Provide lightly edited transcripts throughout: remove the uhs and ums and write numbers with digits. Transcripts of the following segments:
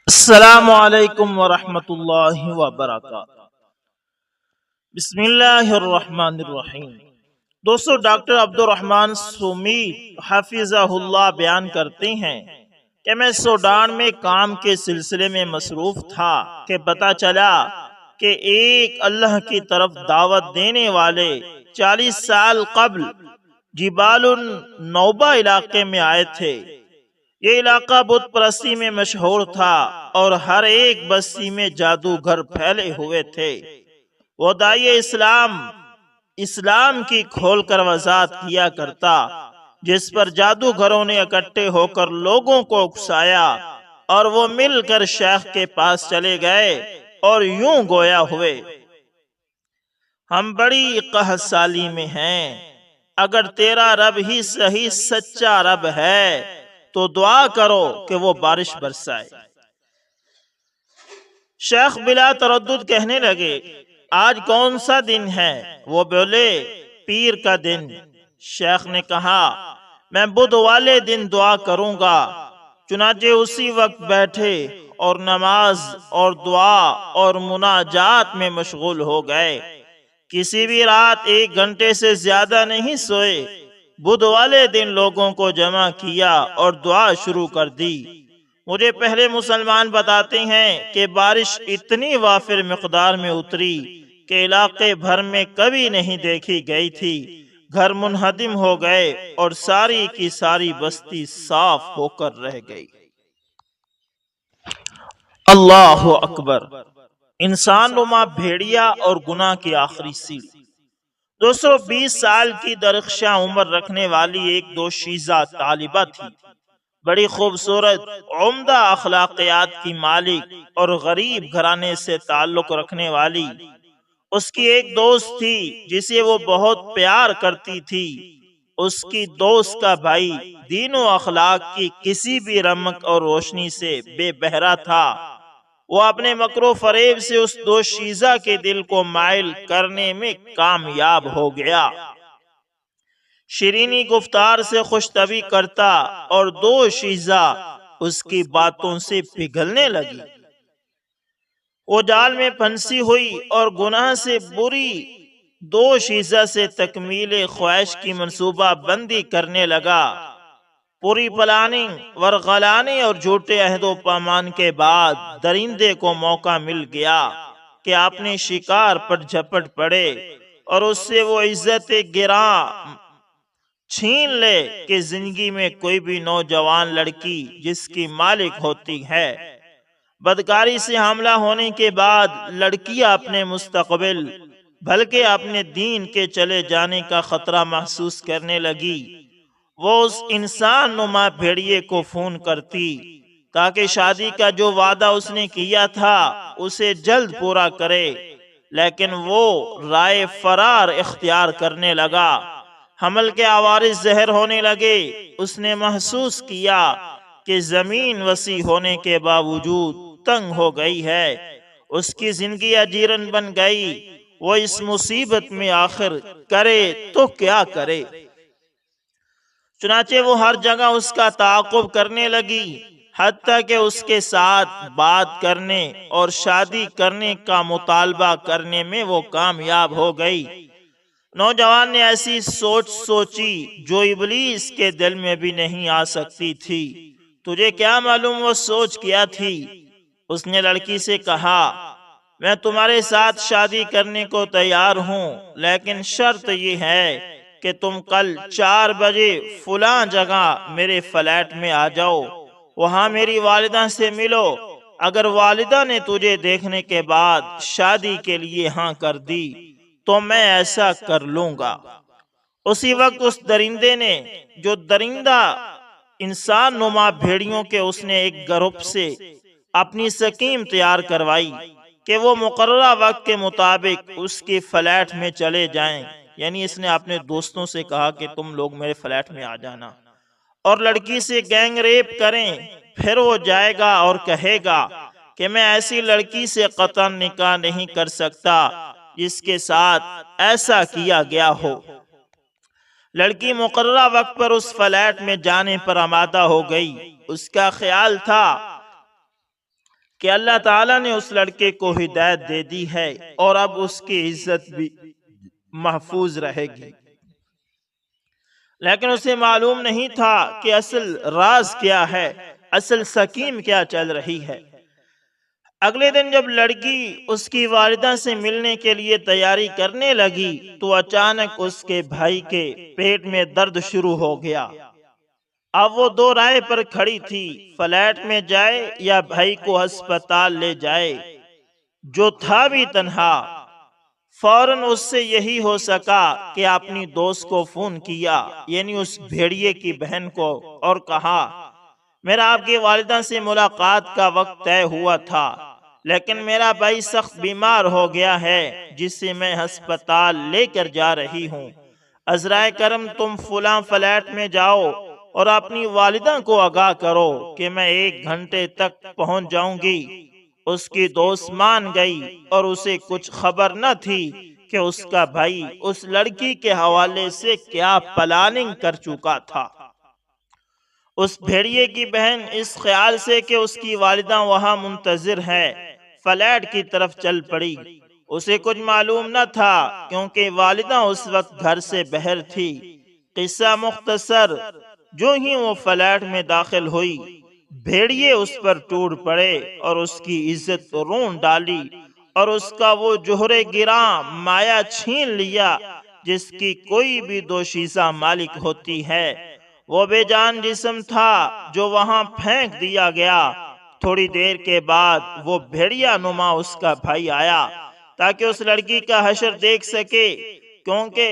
السلام علیکم ورحمۃ اللہ وبرکاتہ۔ بسم اللہ الرحمن الرحیم۔ دوستو، ڈاکٹر عبد الرحمن سومی حفظہ اللہ بیان کرتے ہیں کہ میں سوڈان میں کام کے سلسلے میں مصروف تھا کہ پتہ چلا کہ ایک اللہ کی طرف دعوت دینے والے 40 سال قبل جبال النوبہ علاقے میں آئے تھے۔ یہ علاقہ بت پرستی میں مشہور تھا اور ہر ایک بستی میں جادوگر پھیلے ہوئے تھے۔ وہ داعی اسلام کی کھول کر وضاحت کیا کرتا، جس پر جادوگروں نے اکٹھے ہو کر لوگوں کو اکسایا اور وہ مل کر شیخ کے پاس چلے گئے اور یوں گویا ہوئے: ہم بڑی قحط سالی میں ہیں، اگر تیرا رب ہی صحیح سچا رب ہے تو دعا کرو کہ وہ بارش برسائے۔ شیخ بلا تردد کہنے لگے: آج کون سا دن ہے؟ وہ بولے: پیر کا دن۔ شیخ نے کہا: میں بدھ والے دن دعا کروں گا۔ چنانچہ اسی وقت بیٹھے اور نماز اور دعا اور مناجات میں مشغول ہو گئے۔ کسی بھی رات 1 گھنٹے سے زیادہ نہیں سوئے۔ بدھ والے دن لوگوں کو جمع کیا اور دعا شروع کر دی۔ مجھے پہلے مسلمان بتاتے ہیں کہ بارش اتنی وافر مقدار میں اتری کہ علاقے بھر میں کبھی نہیں دیکھی گئی تھی۔ گھر منہدم ہو گئے اور ساری کی ساری بستی صاف ہو کر رہ گئی۔ اللہ اکبر! انسان نما بھیڑیا اور گناہ کی آخری سیڑھی۔ 220 سال کی درخشاں عمر رکھنے والی ایک دوشیزہ طالبہ تھی۔ بڑی خوبصورت، عمدہ اخلاقیات کی مالک اور غریب گھرانے سے تعلق رکھنے والی۔ اس کی ایک دوست تھی جسے وہ بہت پیار کرتی تھی۔ اس کی دوست کا بھائی دین و اخلاق کی کسی بھی رمق اور روشنی سے بے بہرا تھا۔ وہ اپنے مکر و فریب سے اس دوشیزہ کے دل کو مائل کرنے میں کامیاب ہو گیا۔ شیرینی گفتار سے خوش طبعی کرتا اور دوشیزہ اس کی باتوں سے پگھلنے لگی۔ وہ جال میں پھنسی ہوئی اور گناہ سے بری دوشیزہ سے تکمیل خواہش کی منصوبہ بندی کرنے لگا۔ پوری پلاننگ، ورغلانے اور جھوٹے عہد و پیمان کے بعد درندے کو موقع مل گیا کہ اپنے شکار پر جھپٹ پڑے اور اس سے وہ عزت گراں چھین لے کہ زندگی میں کوئی بھی نوجوان لڑکی جس کی مالک ہوتی ہے۔ بدکاری سے حاملہ ہونے کے بعد لڑکیاں اپنے مستقبل بلکہ اپنے دین کے چلے جانے کا خطرہ محسوس کرنے لگی۔ وہ اس انسان نما بھیڑیے کو فون کرتی تاکہ شادی کا جو وعدہ اس نے کیا تھا اسے جلد پورا کرے، لیکن وہ رائے فرار اختیار کرنے لگا۔ حمل کے عوارض ظاہر ہونے لگے۔ اس نے محسوس کیا کہ زمین وسیع ہونے کے باوجود تنگ ہو گئی ہے۔ اس کی زندگی اجیرن بن گئی۔ وہ اس مصیبت میں آخر کرے تو کیا کرے؟ چنانچہ وہ ہر جگہ اس کا تعاقب کرنے لگی، حتیٰ کہ اس کے ساتھ بات کرنے اور شادی کرنے کا مطالبہ کرنے میں وہ کامیاب ہو گئی۔ نوجوان نے ایسی سوچ سوچی جو ابلیس کے دل میں بھی نہیں آ سکتی تھی۔ تجھے کیا معلوم وہ سوچ کیا تھی؟ اس نے لڑکی سے کہا: میں تمہارے ساتھ شادی کرنے کو تیار ہوں، لیکن شرط یہ ہے کہ تم کل 4 بجے فلاں جگہ میرے فلیٹ میں آ جاؤ، وہاں میری والدہ سے ملو۔ اگر والدہ نے تجھے دیکھنے کے بعد شادی کے لیے ہاں کر دی تو میں ایسا کر لوں گا۔ اسی وقت اس درندے نے، جو درندہ انسان نما بھیڑیوں کے اس نے ایک گروپ سے اپنی سکیم تیار کروائی کہ وہ مقررہ وقت کے مطابق اس کی فلیٹ میں چلے جائیں۔ یعنی اس نے اپنے دوستوں سے کہا کہ تم لوگ میرے فلیٹ میں آ جانا اور لڑکی سے گینگ ریپ کریں۔ پھر وہ جائے گا اور کہے گا کہ میں ایسی لڑکی سے قطعاً نکاح نہیں کر سکتا جس کے ساتھ ایسا کیا گیا ہو۔ لڑکی مقررہ وقت پر اس فلیٹ میں جانے پر آمادہ ہو گئی۔ اس کا خیال تھا کہ اللہ تعالیٰ نے اس لڑکے کو ہدایت دے دی ہے اور اب اس کی عزت بھی محفوظ رہے گی، لیکن اسے معلوم نہیں تھا کہ اصل راز کیا ہے، اصل سکیم کیا چل رہی ہے۔ اگلے دن جب لڑکی اس کی والدہ سے ملنے کے لیے تیاری کرنے لگی تو اچانک اس کے بھائی کے پیٹ میں درد شروع ہو گیا۔ اب وہ دو رائے پر کھڑی تھی، فلیٹ میں جائے یا بھائی کو ہسپتال لے جائے۔ جو تھا بھی تنہا، فوراً اس سے یہی ہو سکا کہ اپنی دوست کو فون کیا، یعنی اس بھیڑیے کی بہن کو، اور کہا میرا آپ کی والدہ سے ملاقات کا وقت طے ہوا تھا، لیکن میرا بھائی سخت بیمار ہو گیا ہے جسے میں ہسپتال لے کر جا رہی ہوں۔ عذرائے کرم تم فلاں فلیٹ میں جاؤ اور اپنی والدہ کو آگاہ کرو کہ میں 1 گھنٹے تک پہنچ جاؤں گی۔ اس کی دوست مان گئی اور اسے کچھ خبر نہ تھی کہ اس کا بھائی اس لڑکی کے حوالے سے کیا پلاننگ کر چکا تھا۔ اس بھیڑیے کی بہن اس خیال سے کہ اس کی والدہ وہاں منتظر ہے، فلیٹ کی طرف چل پڑی۔ اسے کچھ معلوم نہ تھا کیونکہ والدہ اس وقت گھر سے باہر تھی۔ قصہ مختصر، جو ہی وہ فلیٹ میں داخل ہوئی، بھیڑیے اس پر ٹوٹ پڑے اور اس کی عزت رون ڈالی اور اس کا وہ جوہر گراں مایا چھین لیا جس کی کوئی بھی دوشیزہ مالک ہوتی ہے۔ وہ بے جان جسم تھا جو وہاں پھینک دیا گیا۔ تھوڑی دیر کے بعد وہ بھیڑیا نما اس کا بھائی آیا تاکہ اس لڑکی کا حشر دیکھ سکے، کیونکہ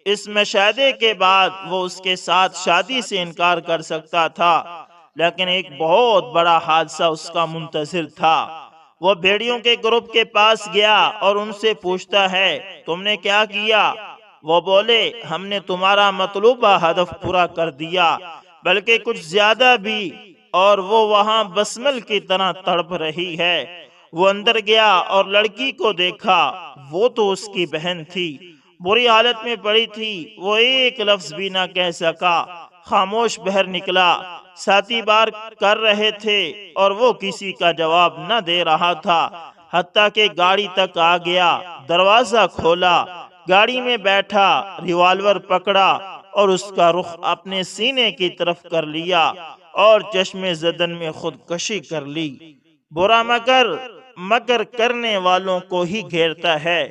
اس مشاہدے کے بعد وہ اس کے ساتھ شادی سے انکار کر سکتا تھا، لیکن ایک بہت بڑا حادثہ اس کا منتظر تھا۔ وہ بھیڑیوں کے گروپ کے پاس گیا اور ان سے پوچھتا ہے تم نے کیا کیا؟ وہ بولے ہم نے تمہارا مطلوبہ ہدف پورا کر دیا، بلکہ کچھ زیادہ بھی، اور وہ وہاں بسمل کی طرح تڑپ رہی ہے۔ وہ اندر گیا اور لڑکی کو دیکھا، وہ تو اس کی بہن تھی، بری حالت میں پڑی تھی۔ وہ ایک لفظ بھی نہ کہہ سکا، خاموش باہر نکلا۔ ساتھی بار کر رہے تھے اور وہ کسی کا جواب نہ دے رہا تھا، حتیٰ کہ گاڑی تک آ گیا۔ دروازہ کھولا، گاڑی میں بیٹھا، ریوالور پکڑا اور اس کا رخ اپنے سینے کی طرف کر لیا اور چشم زدن میں خودکشی کر لی۔ برا مکر کرنے والوں کو ہی گھیرتا ہے۔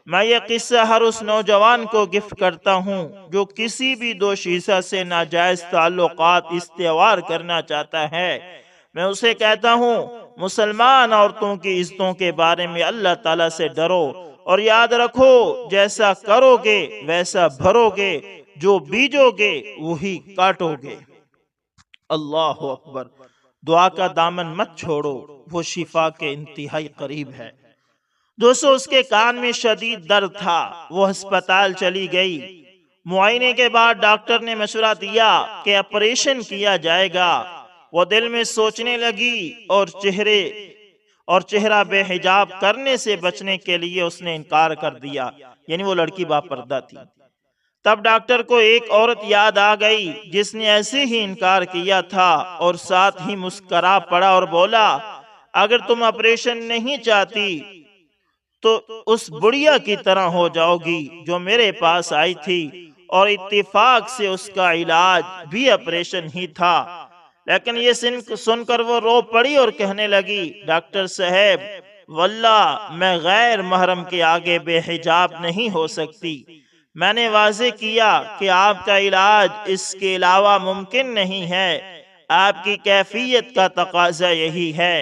میں یہ قصہ ہر اس نوجوان کو گفٹ کرتا ہوں جو کسی بھی دوشیزہ سے ناجائز تعلقات استوار کرنا چاہتا ہے۔ میں اسے کہتا ہوں مسلمان عورتوں کی عزتوں کے بارے میں اللہ تعالیٰ سے ڈرو اور یاد رکھو جیسا کرو گے ویسا بھرو گے، جو بیجو گے وہی کاٹو گے۔ اللہ اکبر۔ دعا کا دامن مت چھوڑو، وہ شفا کے انتہائی قریب ہے۔ دوستو، اس کے کان میں شدید درد تھا۔ وہ ہسپتال چلی گئی۔ معائنے کے بعد ڈاکٹر نے مشورہ دیا کہ آپریشن کیا جائے گا۔ وہ دل میں سوچنے لگی اور چہرہ بے حجاب کرنے سے بچنے کے لیے اس نے انکار کر دیا، یعنی وہ لڑکی باپردہ تھی۔ تب ڈاکٹر کو ایک عورت یاد آ گئی جس نے ایسے ہی انکار کیا تھا اور ساتھ ہی مسکرا پڑا اور بولا اگر تم آپریشن نہیں چاہتی تو اس بڑھیا کی طرح ہو جاؤ گی جو میرے پاس آئی تھی، اور اتفاق سے اس کا علاج بھی آپریشن ہی تھا۔ لیکن یہ سن کر وہ رو پڑی اور کہنے لگی ڈاکٹر صاحب واللہ میں غیر محرم کے آگے بے حجاب نہیں ہو سکتی۔ میں نے واضح کیا کہ آپ کا علاج اس کے علاوہ ممکن نہیں ہے، آپ کی کیفیت کا تقاضا یہی ہے،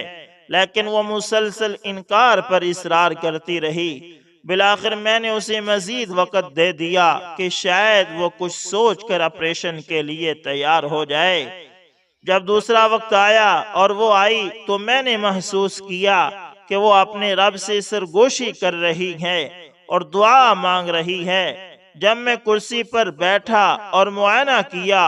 لیکن وہ مسلسل انکار پر اصرار کرتی رہی۔ بالآخر میں نے اسے مزید وقت دے دیا کہ شاید وہ کچھ سوچ کر آپریشن کے لیے تیار ہو جائے۔ جب دوسرا وقت آیا اور وہ آئی تو میں نے محسوس کیا کہ وہ اپنے رب سے سرگوشی کر رہی ہے اور دعا مانگ رہی ہے۔ جب میں کرسی پر بیٹھا اور معائنہ کیا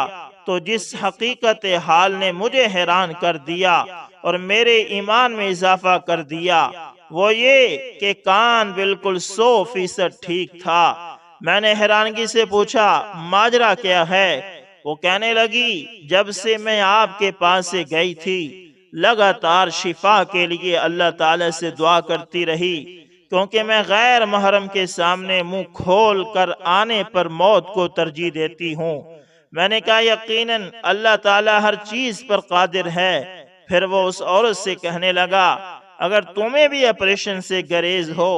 تو جس حقیقت حال نے مجھے حیران کر دیا اور میرے ایمان میں اضافہ کر دیا وہ یہ کہ کان بالکل 100% ٹھیک تھا۔ میں نے حیرانگی سے پوچھا ماجرا کیا ہے؟ وہ کہنے لگی جب سے میں آپ کے پاس سے گئی تھی لگاتار شفا کے لیے اللہ تعالی سے دعا کرتی رہی، کیونکہ میں غیر محرم کے سامنے منہ کھول کر آنے پر موت کو ترجیح دیتی ہوں۔ میں نے کہا یقیناً اللہ تعالی ہر چیز پر قادر ہے۔ پھر وہ اس عورت سے کہنے لگا اگر تمہیں بھی آپریشن سے گریز ہو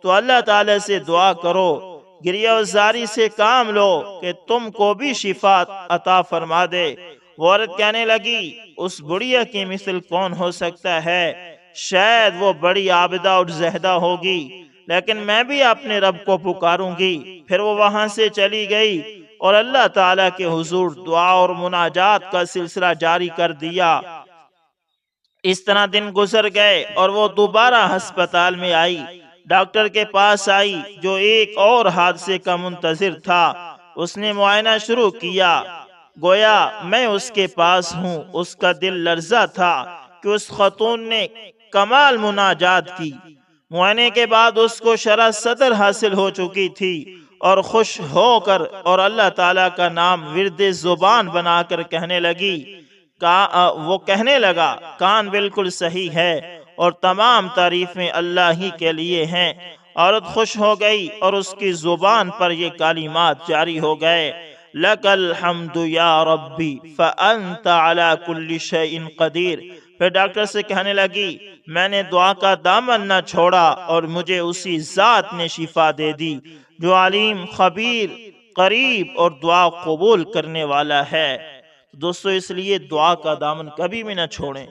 تو اللہ تعالی سے دعا کرو، گریہ و زاری سے کام لو کہ تم کو بھی شفا عطا فرما دے۔ وہ عورت کہنے لگی اس بڑھیا کی مثل کون ہو سکتا ہے؟ شاید وہ بڑی عابدہ اور زہدہ ہوگی، لیکن میں بھی اپنے رب کو پکاروں گی۔ پھر وہ وہاں سے چلی گئی اور اللہ تعالیٰ کے حضور دعا اور مناجات کا سلسلہ جاری کر دیا۔ اس طرح دن گزر گئے اور وہ دوبارہ ہسپتال میں آئی، ڈاکٹر کے پاس آئی جو ایک اور حادثے کا منتظر تھا۔ اس نے معائنہ شروع کیا، گویا میں اس کے پاس ہوں۔ اس کا دل لرزا تھا کہ اس خاتون نے کمال مناجات کی۔ معائنے کے بعد اس کو شرح صدر حاصل ہو چکی تھی اور خوش ہو کر اور اللہ تعالیٰ کا نام ورد زبان بنا کر کہنے لگی، وہ کہنے لگا کان بالکل صحیح ہے اور تمام تعریفیں اللہ ہی کے لیے ہیں۔ عورت خوش ہو گئی اور اس کی زبان پر یہ کلمات جاری ہو گئے، لَكَ الْحَمْدُ يَا رَبِّ فَأَنْتَ عَلَى كُلِّ شَيْءٍ قَدِيرٌ۔ پھر ڈاکٹر سے کہنے لگی میں نے دعا کا دامن نہ چھوڑا اور مجھے اسی ذات نے شفا دے دی جو علیم، خبیر، قریب اور دعا قبول کرنے والا ہے۔ دوستو اس لیے دعا کا دامن کبھی بھی نہ چھوڑیں۔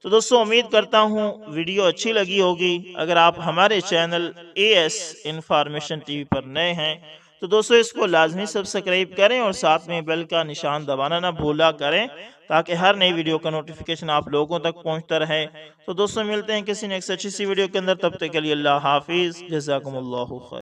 تو دوستو امید کرتا ہوں ویڈیو اچھی لگی ہوگی۔ اگر آپ ہمارے چینل AS انفارمیشن ٹی وی پر نئے ہیں تو دوستو اس کو لازمی سبسکرائب کریں اور ساتھ میں بیل کا نشان دبانا نہ بھولا کریں تاکہ ہر نئی ویڈیو کا نوٹیفیکیشن آپ لوگوں تک پہنچتا رہے۔ تو دوستو ملتے ہیں کسی نیکسٹ اچھی سی ویڈیو کے اندر، تب تک کے لیے اللہ حافظ، جزاکم اللہ خیر۔